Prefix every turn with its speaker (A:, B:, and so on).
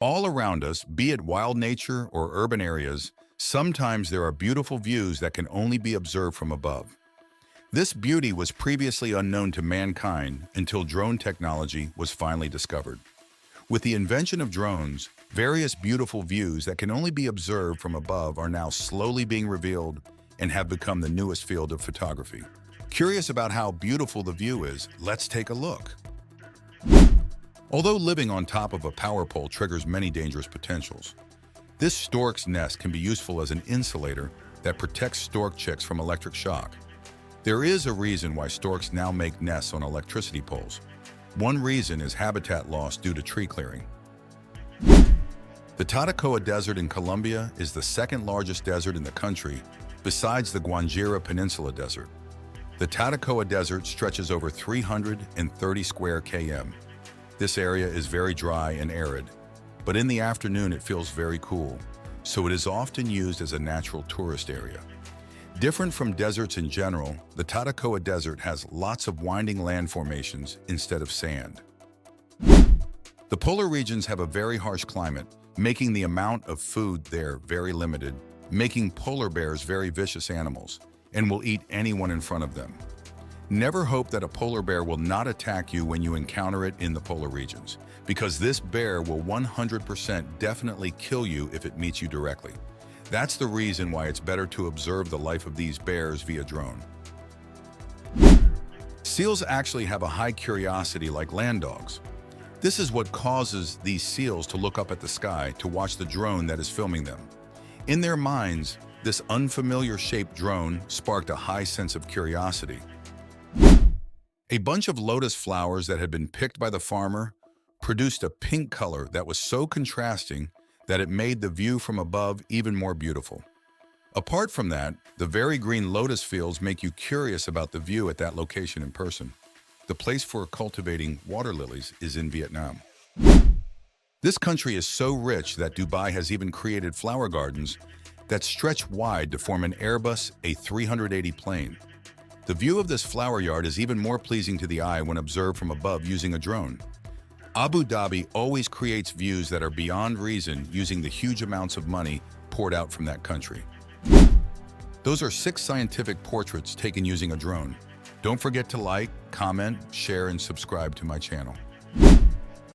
A: All around us, be it wild nature or urban areas, sometimes there are beautiful views that can only be observed from above. This beauty was previously unknown to mankind until drone technology was finally discovered. With the invention of drones, various beautiful views that can only be observed from above are now slowly being revealed and have become the newest field of photography. Curious about how beautiful the view is? Let's take a look. Although living on top of a power pole triggers many dangerous potentials, this stork's nest can be useful as an insulator that protects stork chicks from electric shock. There is a reason why storks now make nests on electricity poles. One reason is habitat loss due to tree clearing. The Tatacoa Desert in Colombia is the second largest desert in the country, besides the Guanjira Peninsula Desert. The Tatacoa Desert stretches over 330 square km. This area is very dry and arid, but in the afternoon it feels very cool, so it is often used as a natural tourist area. Different from deserts in general, the Tatacoa Desert has lots of winding land formations instead of sand. The polar regions have a very harsh climate, making the amount of food there very limited, making polar bears very vicious animals, and will eat anyone in front of them. Never hope that a polar bear will not attack you when you encounter it in the polar regions, because this bear will 100% definitely kill you if it meets you directly. That's the reason why it's better to observe the life of these bears via drone. Seals actually have a high curiosity like land dogs. This is what causes these seals to look up at the sky to watch the drone that is filming them. In their minds, this unfamiliar shaped drone sparked a high sense of curiosity. A bunch of lotus flowers that had been picked by the farmer produced a pink color that was so contrasting that it made the view from above even more beautiful. Apart from that, the very green lotus fields make you curious about the view at that location in person. The place for cultivating water lilies is in Vietnam. This country is so rich that Dubai has even created flower gardens that stretch wide to form an Airbus A380 plane. The view of this flower yard is even more pleasing to the eye when observed from above using a drone. Abu Dhabi always creates views that are beyond reason using the huge amounts of money poured out from that country. Those are 6 scientific portraits taken using a drone. Don't forget to like, comment, share, and subscribe to my channel.